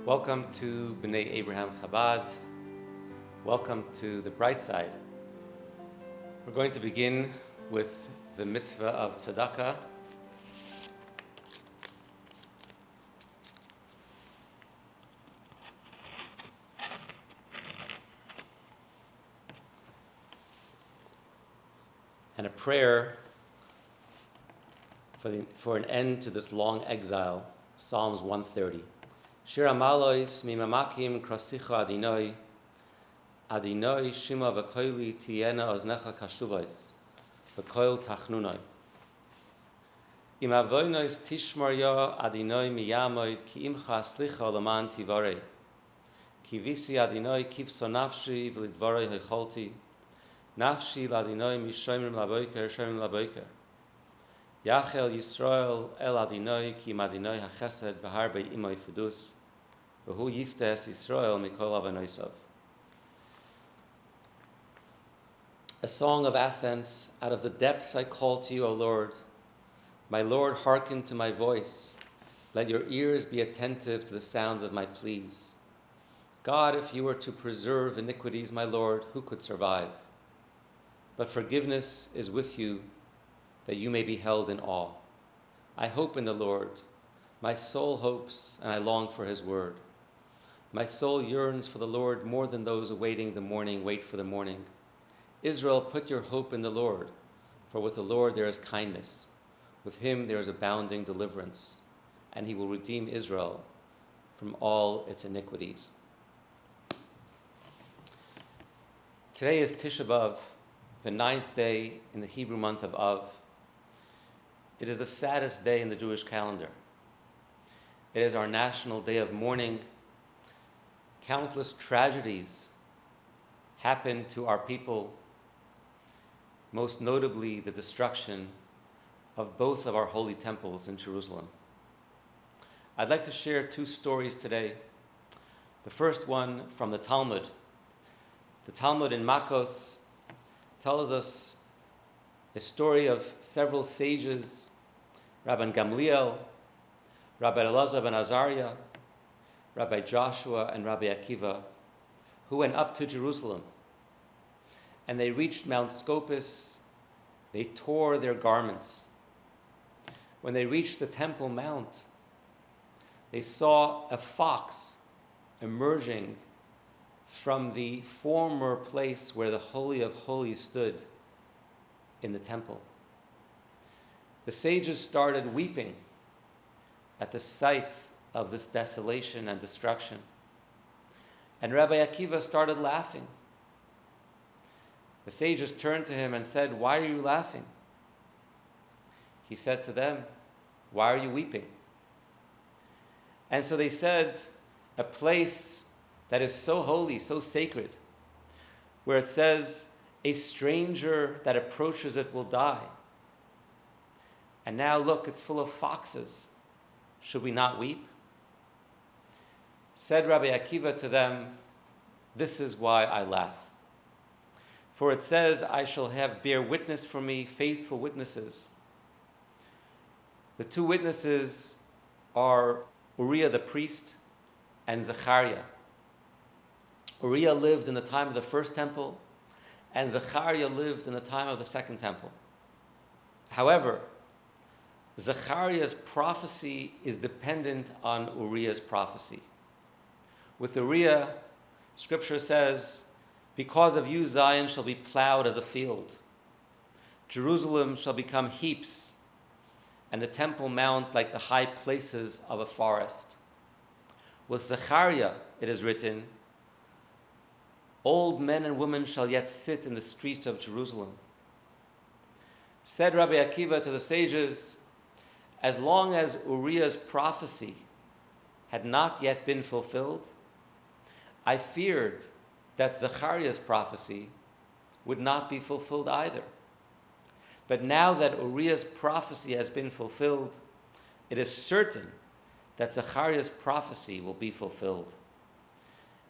Welcome to B'nai Abraham Chabad. Welcome to the bright side. We're going to begin with the mitzvah of tzedakah. And a prayer for an end to this long exile, Psalms 130. Shir Amalois mimamakim krasicha Adinoi, Adinoi shima v'koili tiena oznecha kashuvais, v'koil tachnunoi. Im avoinois tishmar ya Adinoi miyamoid ki imcha aslicha leman tivarei, ki visi Adinoi kivso nafshi v'lidvarei hecholti, nafshi l'Adinoi mishoimrim laboiker, shoimrim laboiker. Yachel Yisrael el Adinoi ki Adinoi hachesed v'harbe imoi fidus v'hu yiftes Yisrael mikol avanoisav. A song of ascents, out of the depths I call to you, O Lord. My Lord, hearken to my voice. Let your ears be attentive to the sound of my pleas. God, if you were to preserve iniquities, my Lord, who could survive? But forgiveness is with you, that you may be held in awe. I hope in the Lord. My soul hopes, and I long for his word. My soul yearns for the Lord more than those awaiting the morning wait for the morning. Israel, put your hope in the Lord, for with the Lord there is kindness. With him there is abounding deliverance, and he will redeem Israel from all its iniquities. Today is Tisha B'Av, the 9th day in the Hebrew month of Av. It is the saddest day in the Jewish calendar. It is our national day of mourning. Countless tragedies happen to our people, most notably the destruction of both of our holy temples in Jerusalem. I'd like to share two stories today. The first one from the Talmud. The Talmud in Makos tells us a story of several sages, Rabbi Gamliel, Rabbi Elazar ben Azariah, Rabbi Joshua, and Rabbi Akiva, who went up to Jerusalem. And they reached Mount Scopus. They tore their garments. When they reached the Temple Mount, they saw a fox emerging from the former place where the Holy of Holies stood in the temple. The sages started weeping at the sight of this desolation and destruction. And Rabbi Akiva started laughing. The sages turned to him and said, "Why are you laughing?" He said to them, "Why are you weeping?" And so they said, a place that is so holy, so sacred, where it says, a stranger that approaches it will die. And now look, it's full of foxes. Should we not weep? Said Rabbi Akiva to them, "This is why I laugh. For it says, I shall bear witness for me, faithful witnesses." The two witnesses are Uriah the priest and Zechariah. Uriah lived in the time of the first temple, and Zechariah lived in the time of the second temple. However, Zechariah's prophecy is dependent on Uriah's prophecy. With Uriah, Scripture says, "Because of you, Zion shall be plowed as a field. Jerusalem shall become heaps, and the Temple Mount like the high places of a forest." With Zechariah, it is written, "Old men and women shall yet sit in the streets of Jerusalem." Said Rabbi Akiva to the sages, as long as Uriah's prophecy had not yet been fulfilled, I feared that Zechariah's prophecy would not be fulfilled either. But now that Uriah's prophecy has been fulfilled, it is certain that Zechariah's prophecy will be fulfilled.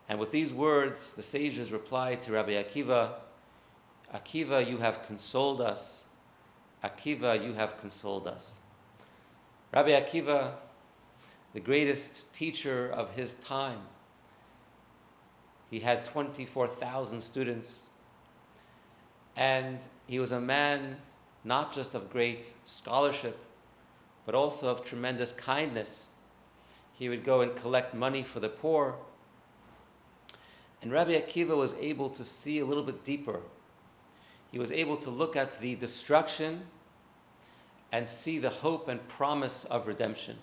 And with these words, the sages replied to Rabbi Akiva, "Akiva, you have consoled us. Akiva, you have consoled us." Rabbi Akiva the greatest teacher of his time. He had 24,000 students, and he was a man not just of great scholarship, but also of tremendous kindness. He would go and collect money for the poor. And Rabbi Akiva was able to see a little bit deeper. He was able to look at the destruction and see the hope and promise of redemption.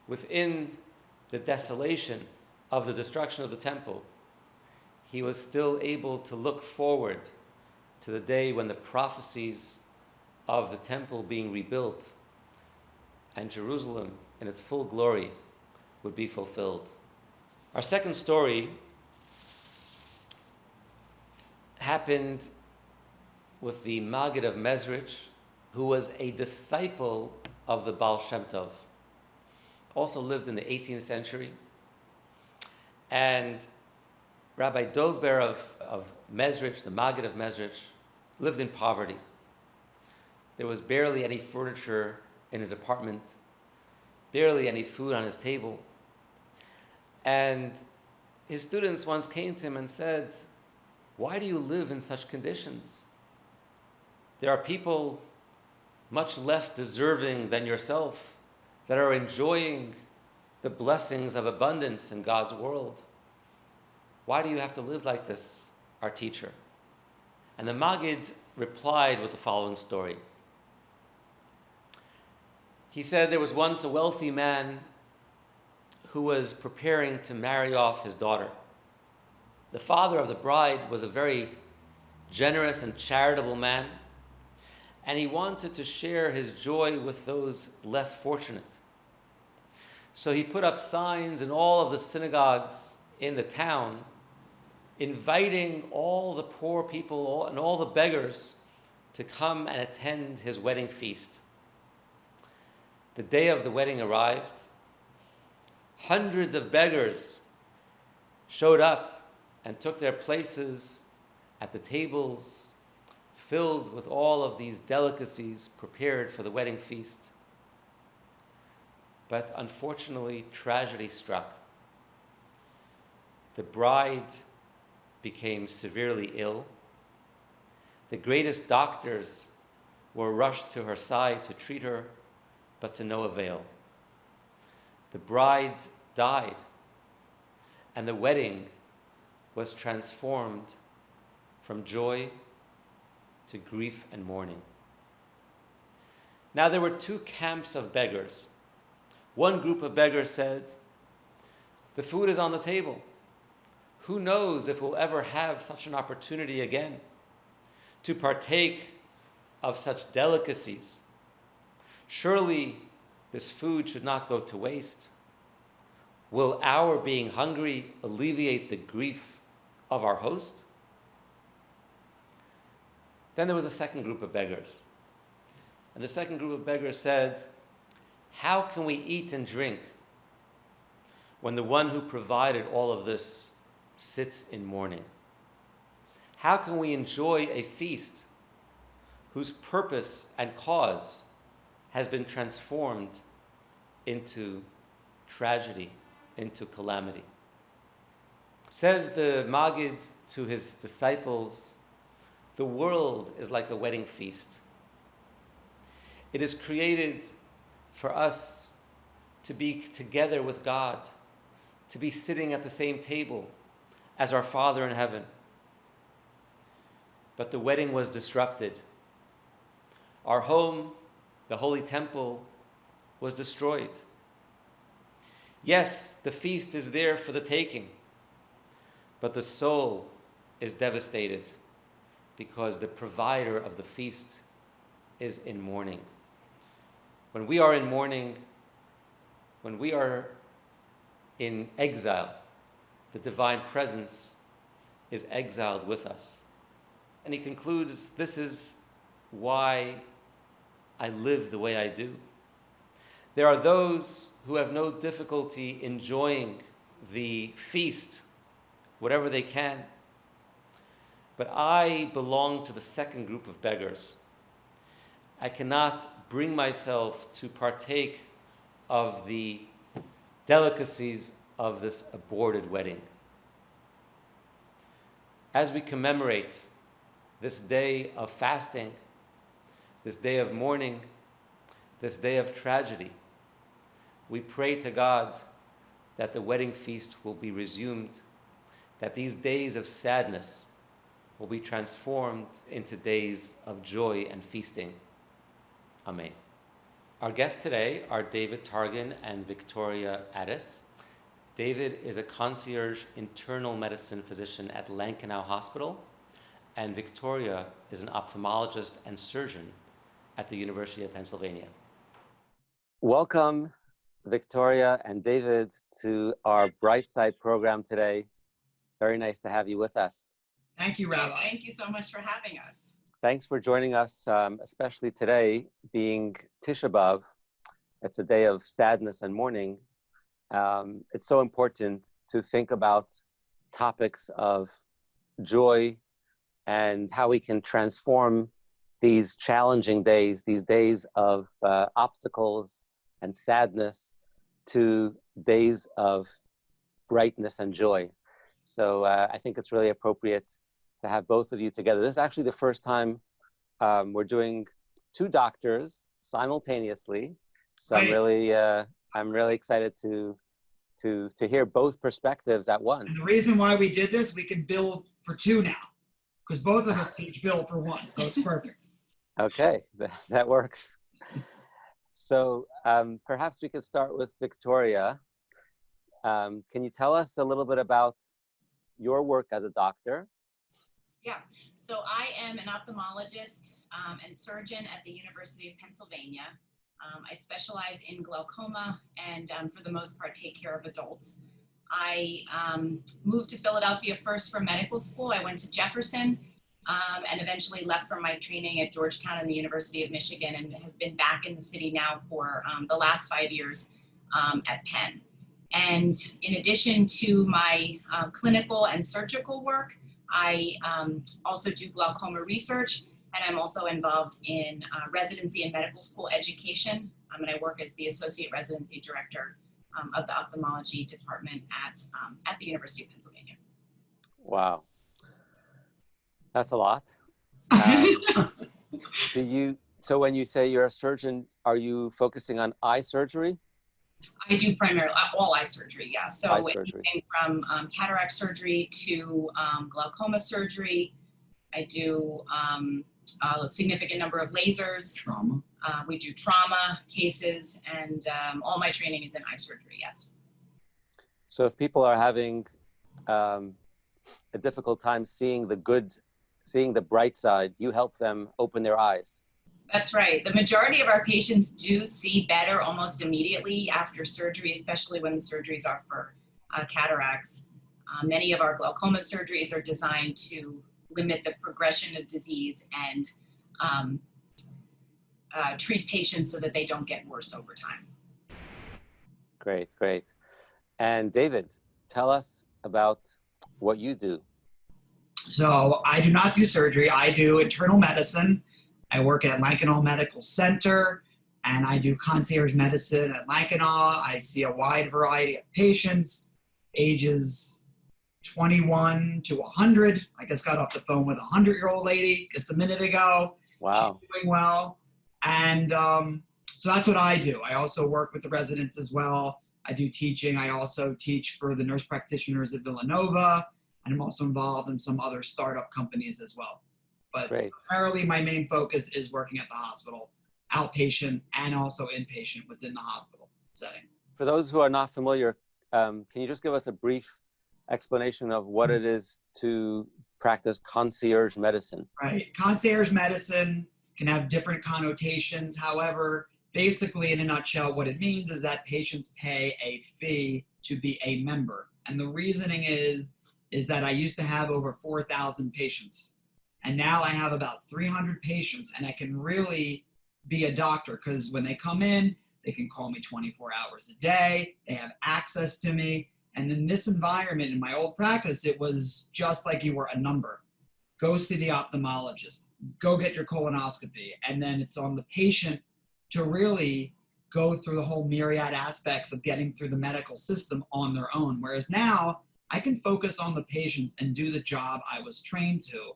Within the desolation of the destruction of the temple, he was still able to look forward to the day when the prophecies of the temple being rebuilt and Jerusalem in its full glory would be fulfilled. Our second story happened with the Margaret of Mesrich, who was a disciple of the Baal Shem Tov, also lived in the 18th century. And Rabbi Dovber of Mesrich, the Margaret of Mesrich, lived in poverty. There was barely any furniture in his apartment, barely any food on his table. And his students once came to him and said, "Why do you live in such conditions? There are people much less deserving than yourself that are enjoying the blessings of abundance in God's world. Why do you have to live like this, our teacher?" And the Maggid replied with the following story. He said there was once a wealthy man who was preparing to marry off his daughter. The father of the bride was a very generous and charitable man, and he wanted to share his joy with those less fortunate. So he put up signs in all of the synagogues in the town, inviting all the poor people and all the beggars to come and attend his wedding feast. The day of the wedding arrived. Hundreds of beggars showed up and took their places at the tables filled with all of these delicacies prepared for the wedding feast. But unfortunately, tragedy struck. The bride became severely ill. The greatest doctors were rushed to her side to treat her, but to no avail. The bride died, and the wedding was transformed from joy to grief and mourning. Now there were two camps of beggars. One group of beggars said, "The food is on the table. Who knows if we'll ever have such an opportunity again to partake of such delicacies? Surely this food should not go to waste. Will our being hungry alleviate the grief of our host?" Then there was a second group of beggars. And the second group of beggars said, "How can we eat and drink when the one who provided all of this sits in mourning? How can we enjoy a feast whose purpose and cause has been transformed into tragedy, into calamity?" Says the Maggid to his disciples, the world is like a wedding feast. It is created for us to be together with God, to be sitting at the same table as our Father in heaven. But the wedding was disrupted. Our home, the Holy Temple, was destroyed. Yes, the feast is there for the taking, but the soul is devastated because the provider of the feast is in mourning. When we are in mourning, when we are in exile, the divine presence is exiled with us. And he concludes, this is why I live the way I do. There are those who have no difficulty enjoying the feast, whatever they can. But I belong to the second group of beggars. I cannot bring myself to partake of the delicacies of this aborted wedding. As we commemorate this day of fasting, this day of mourning, this day of tragedy, we pray to God that the wedding feast will be resumed, that these days of sadness will be transformed into days of joy and feasting. Amen. Our guests today are David Targan and Victoria Addis. David is a concierge internal medicine physician at Lankenau Hospital, and Victoria is an ophthalmologist and surgeon at the University of Pennsylvania. Welcome, Victoria and David, to our Brightside program today. Very nice to have you with us. Thank you, Rabbi. Thank you so much for having us. Thanks for joining us, especially today being Tisha B'Av. It's a day of sadness and mourning. It's so important to think about topics of joy and how we can transform these challenging days, these days of obstacles and sadness, to days of brightness and joy. So I think it's really appropriate to have both of you together. This is actually the first time we're doing two doctors simultaneously. So Right. I'm really excited to hear both perspectives at once. And the reason why we did this, we can bill for two now, because both of us each bill for one, so it's perfect. Okay, that works. So perhaps we could start with Victoria. Can you tell us a little bit about your work as a doctor? Yeah, so I am an ophthalmologist and surgeon at the University of Pennsylvania. I specialize in glaucoma and for the most part take care of adults. I moved to Philadelphia first for medical school. I went to Jefferson and eventually left for my training at Georgetown and the University of Michigan, and have been back in the city now for the last 5 years at Penn. And in addition to my clinical and surgical work, I also do glaucoma research, and I'm also involved in residency and medical school education. And I work as the Associate Residency Director of the Ophthalmology Department at the University of Pennsylvania. Wow. That's a lot. So when you say you're a surgeon, are you focusing on eye surgery? I do primarily all eye surgery, yeah. So Eye surgery. anything from cataract surgery to glaucoma surgery. I do a significant number of lasers. Trauma. We do trauma cases, and all my training is in eye surgery, yes. So if people are having a difficult time seeing the bright side, you help them open their eyes. That's right. The majority of our patients do see better almost immediately after surgery, especially when the surgeries are for cataracts. Many of our glaucoma surgeries are designed to limit the progression of disease and treat patients so that they don't get worse over time. Great, great. And David, tell us about what you do. So I do not do surgery. I do internal medicine. I work at Lankenau Medical Center, and I do concierge medicine at Lankenau. I see a wide variety of patients, ages 21 to 100. I just got off the phone with a 100-year-old lady just a minute ago. Wow. She's doing well. And so that's what I do. I also work with the residents as well. I do teaching. I also teach for the nurse practitioners at Villanova, and I'm also involved in some other startup companies as well. But Great. primarily my main focus is working at the hospital, outpatient and also inpatient within the hospital setting. For those who are not familiar, can you just give us a brief explanation of what it is to practice concierge medicine? Right. Concierge medicine can have different connotations. However, basically in a nutshell, what it means is that patients pay a fee to be a member. And the reasoning is that I used to have over 4,000 patients. And now I have about 300 patients, and I can really be a doctor because when they come in, they can call me 24 hours a day. They have access to me. And in this environment, in my old practice, it was just like you were a number. Go see the ophthalmologist. Go get your colonoscopy. And then it's on the patient to really go through the whole myriad aspects of getting through the medical system on their own. Whereas now I can focus on the patients and do the job I was trained to,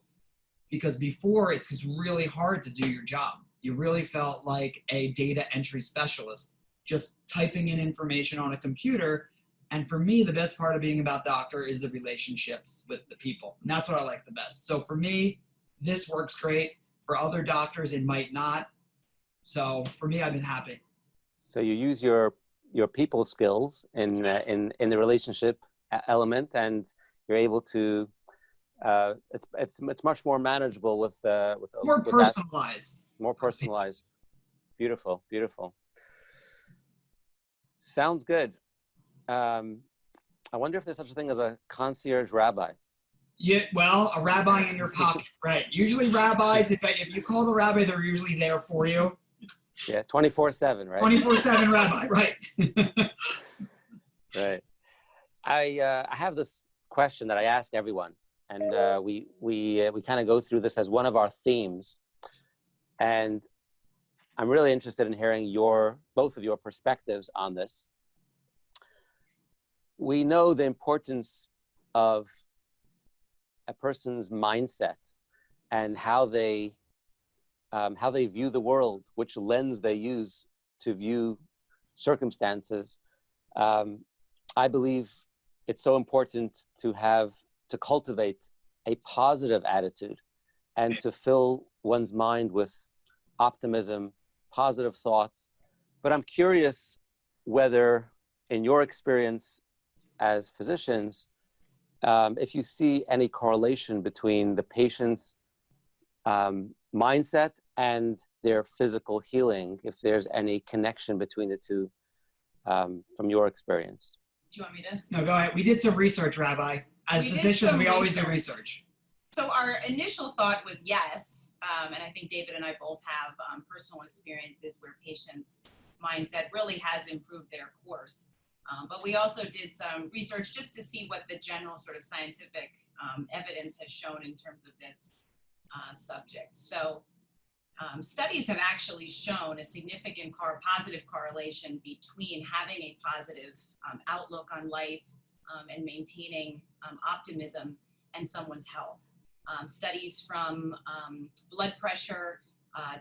because before it's just really hard to do your job. You really felt like a data entry specialist, just typing in information on a computer. And for me, the best part of being about doctor is the relationships with the people. And that's what I like the best. So for me, this works great. For other doctors, it might not. So for me, I've been happy. So you use your people skills in the relationship element, and you're able to. It's much more manageable with More personalized. More personalized. Beautiful, beautiful. Sounds good. I wonder if there's such a thing as a concierge rabbi. Yeah, well, a rabbi in your pocket, right? Usually rabbis, if you call the rabbi, they're usually there for you. Yeah, 24/7, right? 24/7 rabbi, right? Right. I have this question that I ask everyone, and we kind of go through this as one of our themes, and I'm really interested in hearing both of your perspectives on this. We know the importance of a person's mindset and how they view the world, which lens they use to view circumstances. I believe it's so important to cultivate a positive attitude and to fill one's mind with optimism, positive thoughts. But I'm curious whether, in your experience as physicians, if you see any correlation between the patient's mindset and their physical healing, if there's any connection between the two from your experience. Do you want me to? No, go ahead. We did some research, Rabbi. As physicians, we always do research. So our initial thought was yes, and I think David and I both have personal experiences where patients' mindset really has improved their course. But we also did some research just to see what the general sort of scientific evidence has shown in terms of this subject. So studies have actually shown a significant positive correlation between having a positive outlook on life and maintaining optimism and someone's health. Studies from blood pressure,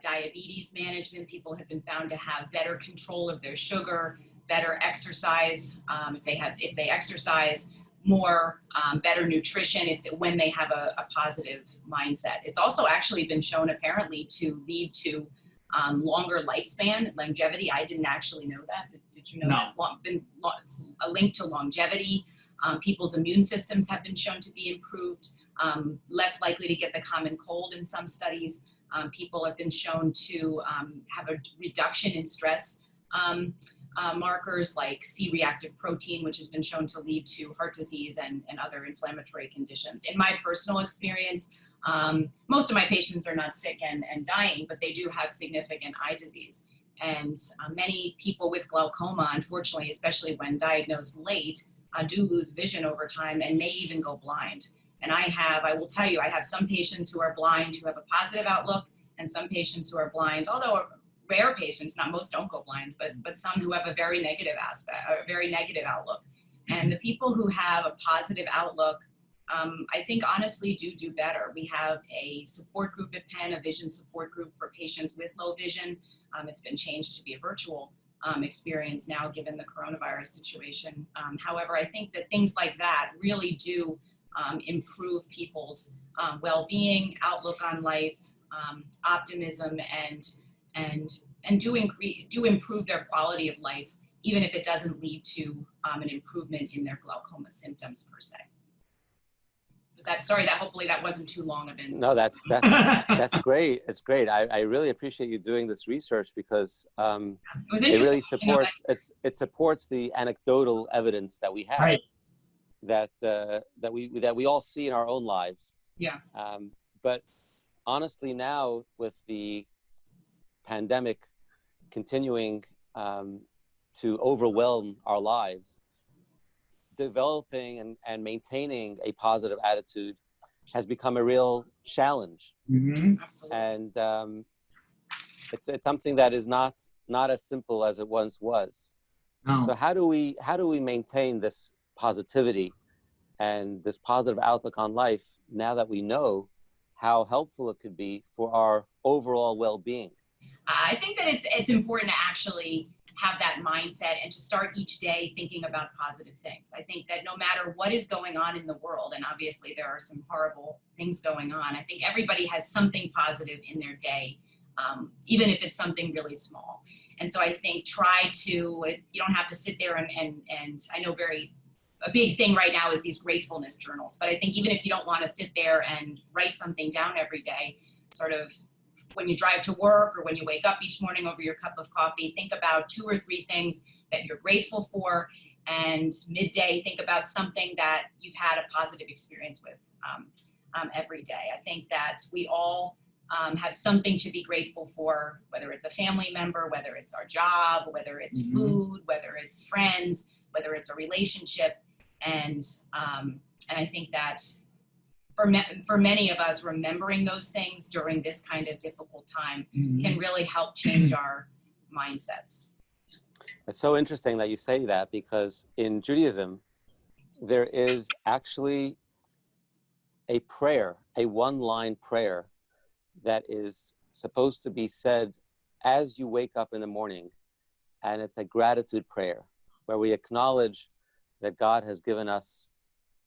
diabetes management, people have been found to have better control of their sugar, better exercise if they exercise more, better nutrition when they have a positive mindset. It's also actually been shown apparently to lead to longer lifespan, longevity. I didn't actually know that. Did you know that's been a link to longevity? People's immune systems have been shown to be improved, less likely to get the common cold in some studies. People have been shown to have a reduction in stress markers like C-reactive protein, which has been shown to lead to heart disease and other inflammatory conditions. In my personal experience, most of my patients are not sick and dying, but they do have significant eye disease. And many people with glaucoma, unfortunately, especially when diagnosed late, do lose vision over time and may even go blind. And I will tell you, I have some patients who are blind who have a positive outlook, and some patients who are blind, although rare patients, not most don't go blind, but some who have a very negative outlook. And the people who have a positive outlook, I think honestly do better. We have a support group at Penn, a vision support group for patients with low vision. It's been changed to be a virtual experience now given the coronavirus situation. However, I think that things like that really do improve people's well-being, outlook on life, optimism, and do improve their quality of life, even if it doesn't lead to an improvement in their glaucoma symptoms per se. Hopefully that wasn't too long of an. No, that's great. It's great. I really appreciate you doing this research because it really supports it supports the anecdotal evidence that we have, right, that we all see in our own lives. Yeah. But honestly, now with the pandemic continuing to overwhelm our lives, developing and maintaining a positive attitude has become a real challenge. Mm-hmm. Absolutely. And it's something that is not not as simple as it once was. No. So how do we maintain this positivity and this positive outlook on life now that we know how helpful it could be for our overall well-being? I think that it's important to actually have that mindset and to start each day thinking about positive things. I think that no matter what is going on in the world, and obviously there are some horrible things going on, I think everybody has something positive in their day, even if it's something really small. And so I think you don't have to sit there and I know a big thing right now is these gratefulness journals, but I think even if you don't want to sit there and write something down every day, sort of when you drive to work or when you wake up each morning over your cup of coffee, think about 2 or 3 things that you're grateful for. And midday, think about something that you've had a positive experience with every day. I think that we all have something to be grateful for, whether it's a family member, whether it's our job, whether it's food, whether it's friends, whether it's a relationship. And I think that for many of us, remembering those things during this kind of difficult time can really help change our mindsets. It's so interesting that you say that, because in Judaism, there is actually a prayer, a one-line prayer that is supposed to be said as you wake up in the morning. And it's a gratitude prayer where we acknowledge that God has given us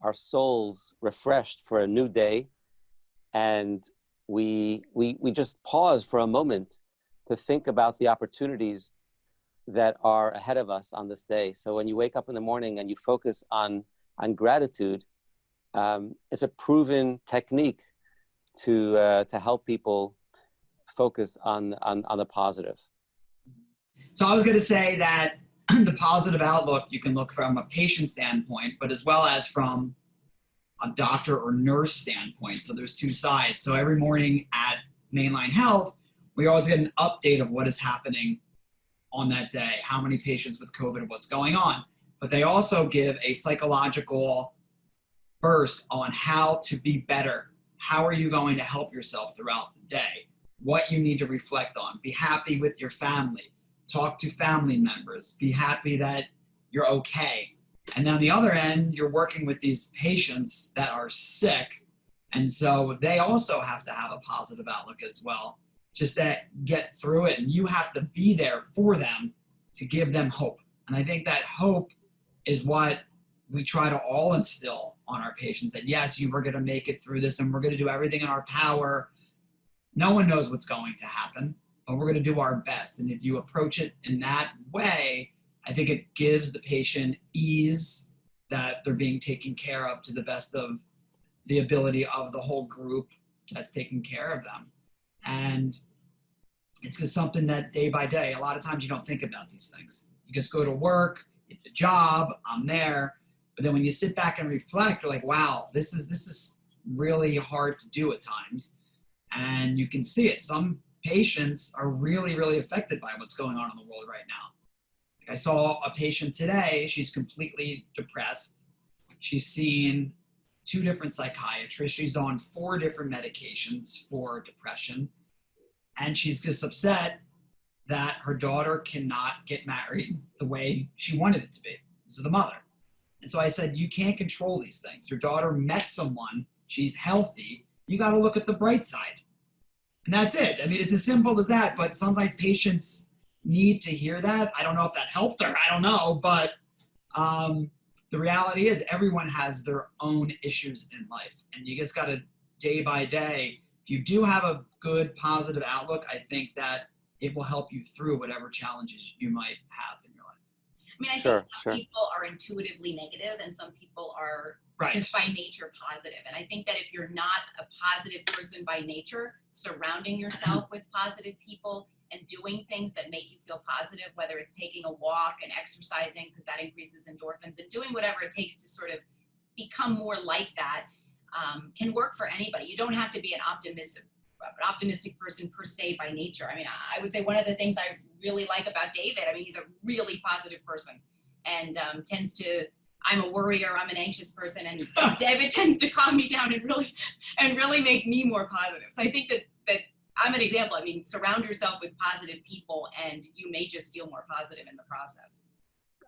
our souls refreshed for a new day. And we just pause for a moment to think about the opportunities that are ahead of us on this day. So when you wake up in the morning and you focus on gratitude, it's a proven technique to help people focus on the positive. So I was going to say that the positive outlook, you can look from a patient standpoint, but as well as from a doctor or nurse standpoint. So there's 2 sides. So every morning at Mainline Health, we always get an update of what is happening on that day, how many patients with COVID, what's going on. But they also give a psychological burst on how to be better. How are you going to help yourself throughout the day? What you need to reflect on. Be happy with your family. Talk to family members. Be happy that you're okay. And then on the other end, you're working with these patients that are sick. And so they also have to have a positive outlook as well, just to get through it. And you have to be there for them to give them hope. And I think that hope is what we try to all instill on our patients, that yes, you are going to make it through this and we're going to do everything in our power. No one knows what's going to happen, but we're going to do our best. And if you approach it in that way, I think it gives the patient ease that they're being taken care of to the best of the ability of the whole group that's taking care of them. And it's just something that day by day, a lot of times you don't think about these things. You just go to work, it's a job, I'm there. But then when you sit back and reflect, you're like, wow, this is really hard to do at times. And you can see it. Some patients are really, really affected by what's going on in the world right now. Like I saw a patient today, she's completely depressed. She's seen 2 different psychiatrists. She's on 4 different medications for depression. And she's just upset that her daughter cannot get married the way she wanted it to be. This is the mother. And so I said, you can't control these things. Your daughter met someone, she's healthy. You got to look at the bright side. And that's it. I mean, it's as simple as that, but sometimes patients need to hear that. I don't know if that helped her. I don't know. But the reality is everyone has their own issues in life. And you just got to, day by day, if you do have a good, positive outlook, I think that it will help you through whatever challenges you might have in your life. I mean, I think some people are intuitively negative and some people are just by nature positive. And I think that if you're not a positive person by nature, surrounding yourself with positive people and doing things that make you feel positive, whether it's taking a walk and exercising, because that increases endorphins, and doing whatever it takes to sort of become more like that, can work for anybody. You don't have to be an optimistic person per se by nature. I mean, I would say one of the things I really like about David, I mean, he's a really positive person and I'm a worrier, I'm an anxious person, and David tends to calm me down and really make me more positive. So I think that I'm an example. I mean, surround yourself with positive people and you may just feel more positive in the process.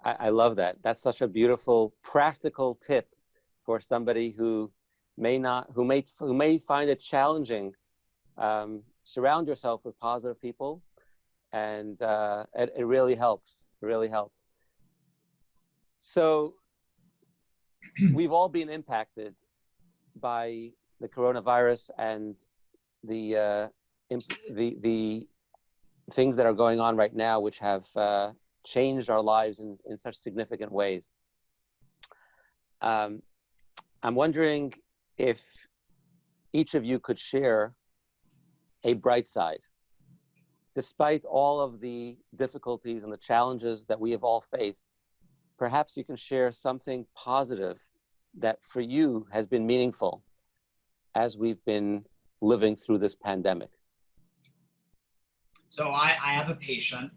I love that. That's such a beautiful, practical tip for somebody who may find it challenging. Surround yourself with positive people, and it really helps. It really helps. So we've all been impacted by the coronavirus and the things that are going on right now, which have changed our lives in such significant ways. I'm wondering if each of you could share a bright side. Despite all of the difficulties and the challenges that we have all faced, perhaps you can share something positive that for you has been meaningful as we've been living through this pandemic. So I have a patient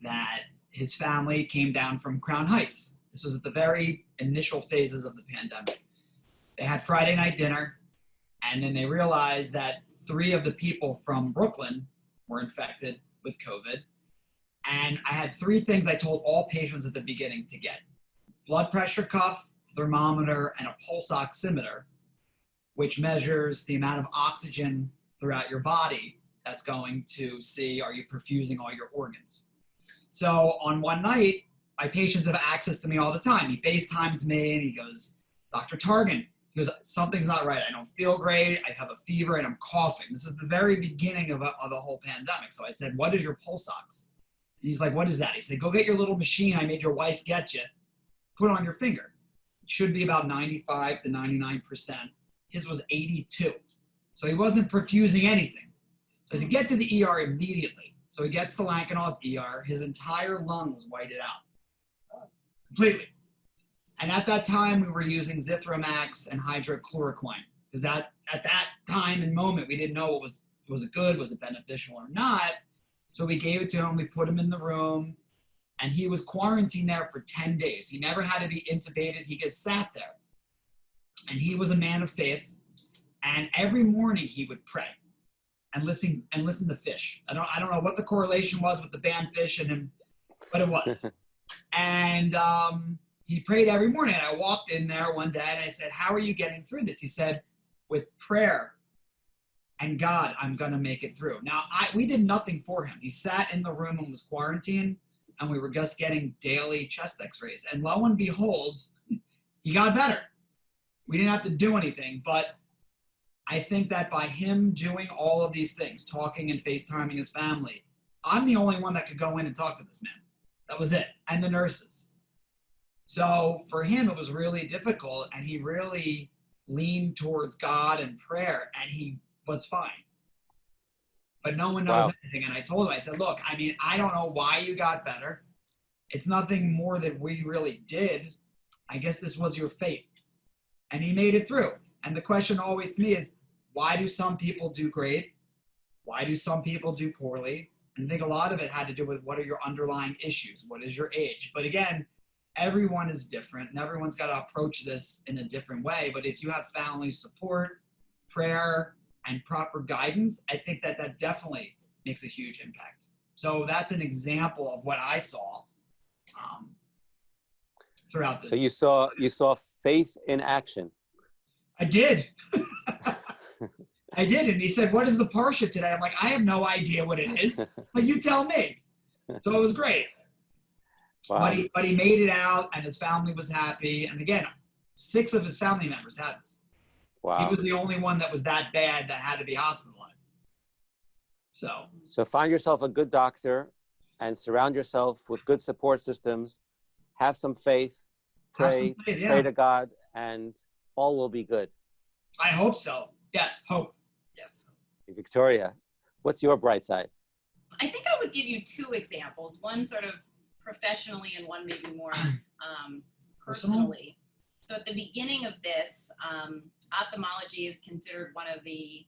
that his family came down from Crown Heights. This was at the very initial phases of the pandemic. They had Friday night dinner, and then they realized that 3 of the people from Brooklyn were infected with COVID. And I had 3 things I told all patients at the beginning to get: blood pressure cuff, thermometer, and a pulse oximeter, which measures the amount of oxygen throughout your body that's going to see, are you perfusing all your organs? So on one night, my patients have access to me all the time. He FaceTimes me and he goes, Dr. Targan, he goes, something's not right. I don't feel great. I have a fever and I'm coughing. This is the very beginning of the whole pandemic. So I said, what is your pulse ox? And he's like, what is that? He said, go get your little machine I made your wife get you. Put it on your finger. It should be about 95 to 99%. His was 82. So he wasn't perfusing anything. So he said, get to the ER immediately. So he gets to Lankenau's ER. His entire lung was whited out. Completely. And at that time, we were using Zithromax and hydrochloroquine. Because at that time and moment, we didn't know was it good, was it beneficial or not. So we gave it to him, we put him in the room, and he was quarantined there for 10 days. He never had to be intubated. He just sat there. And he was a man of faith. And every morning he would pray and listen to Fish. I don't know what the correlation was with the band Fish and him, but it was. And he prayed every morning. And I walked in there one day and I said, how are you getting through this? He said, with prayer and God, I'm going to make it through. Now, we did nothing for him. He sat in the room and was quarantined, and we were just getting daily chest x-rays. And lo and behold, he got better. We didn't have to do anything, but I think that by him doing all of these things, talking and FaceTiming his family, I'm the only one that could go in and talk to this man. That was it. And the nurses. So for him, it was really difficult, and he really leaned towards God and prayer, and he was fine. But no one knows anything. And I told him, I said, look, I mean, I don't know why you got better. It's nothing more that we really did. I guess this was your fate. And he made it through. And the question always to me is, why do some people do great? Why do some people do poorly? And I think a lot of it had to do with what are your underlying issues? What is your age? But again, everyone is different and everyone's got to approach this in a different way. But if you have family support, prayer, and proper guidance, I think that definitely makes a huge impact. So that's an example of what I saw throughout this. So you saw faith in action. I did. I did. And he said, what is the Parsha today? I'm like, I have no idea what it is, but you tell me. So it was great. Wow. But he made it out and his family was happy. And again, 6 of his family members had this. Wow. He was the only one that was that bad that had to be hospitalized. So find yourself a good doctor and surround yourself with good support systems. Have some faith, pray to God, and all will be good. I hope so. Yes, hope. Yes. Victoria, what's your bright side? I think I would give you 2 examples, one sort of professionally and one maybe more personally. So at the beginning of this, ophthalmology is considered one of the,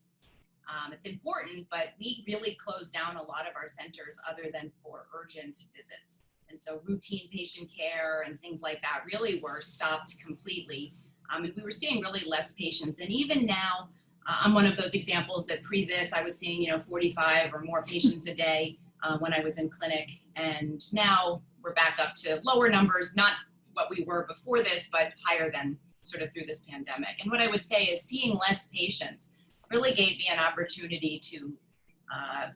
it's important, but we really closed down a lot of our centers other than for urgent visits. And so routine patient care and things like that really were stopped completely. And we were seeing really less patients. And even now, I'm one of those examples that pre this, I was seeing, 45 or more patients a day when I was in clinic. And now we're back up to lower numbers, not what we were before this, but higher than sort of through this pandemic. And what I would say is seeing less patients really gave me an opportunity to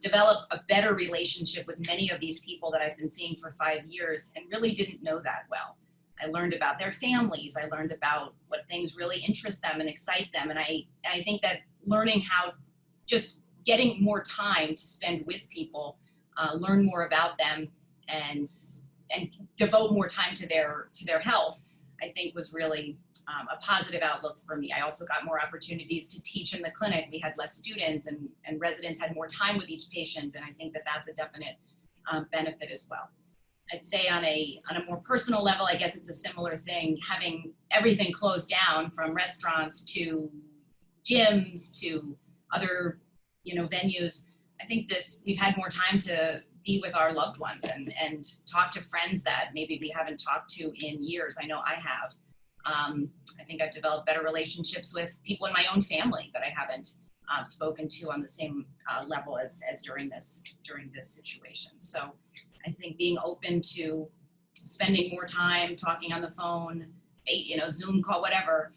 develop a better relationship with many of these people that I've been seeing for 5 years and really didn't know that well. I learned about their families. I learned about what things really interest them and excite them. And I think that learning how, just getting more time to spend with people, learn more about them, and devote more time to their health, I think was really a positive outlook for me. I also got more opportunities to teach in the clinic. We had less students, and residents had more time with each patient, and I think that that's a definite benefit as well. I'd say on a more personal level, I guess it's a similar thing, having everything closed down, from restaurants to gyms to other, venues. I think we've had more time to be with our loved ones and talk to friends that maybe we haven't talked to in years. I know I have. I think I've developed better relationships with people in my own family that I haven't spoken to on the same level as during this situation. So I think being open to spending more time talking on the phone, Zoom call, whatever.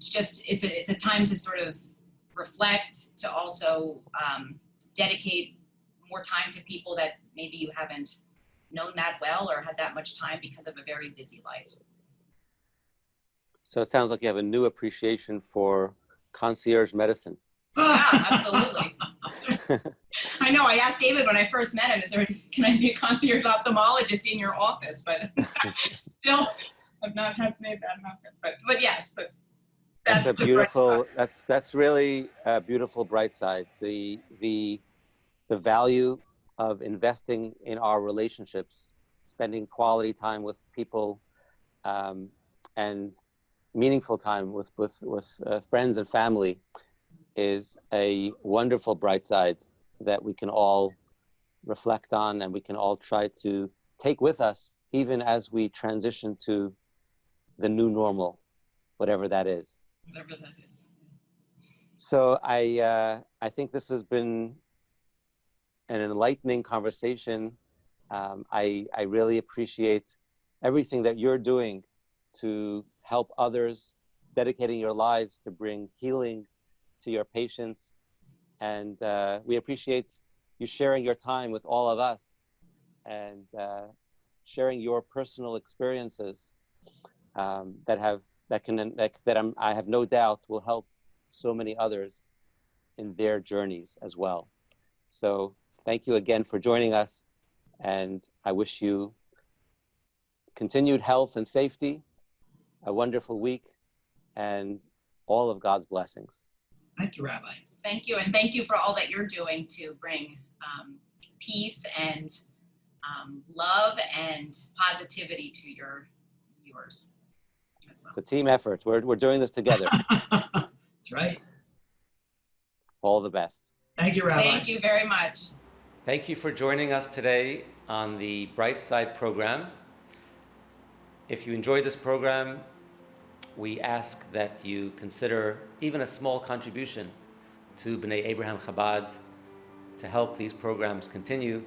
It's a time to sort of reflect, to also dedicate more time to people that maybe you haven't known that well or had that much time because of a very busy life. So it sounds like you have a new appreciation for concierge medicine. Yeah, absolutely. I know. I asked David when I first met him, can I be a concierge ophthalmologist in your office? But still have not made that happen. But yes, that's a beautiful. That's really a beautiful bright side. The value of investing in our relationships, spending quality time with people, and meaningful time with friends and family is a wonderful bright side that we can all reflect on, and we can all try to take with us, even as we transition to the new normal, whatever that is. Whatever that is. So I think this has been an enlightening conversation. I really appreciate everything that you're doing to help others, dedicating your lives to bring healing to your patients. And we appreciate you sharing your time with all of us and sharing your personal experiences that I have no doubt will help so many others in their journeys as well. So thank you again for joining us, and I wish you continued health and safety, a wonderful week, and all of God's blessings. Thank you, Rabbi. Thank you, and thank you for all that you're doing to bring peace and love and positivity to your viewers as well. It's a team effort. We're doing this together. That's right. All the best. Thank you, Rabbi. Thank you very much. Thank you for joining us today on the Bright Side program. If you enjoyed this program, we ask that you consider even a small contribution to B'nai Abraham Chabad to help these programs continue.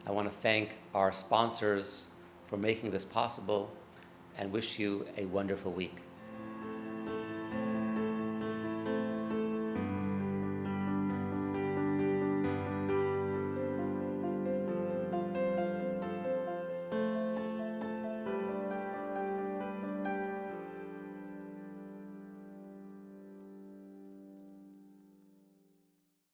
I want to thank our sponsors for making this possible and wish you a wonderful week.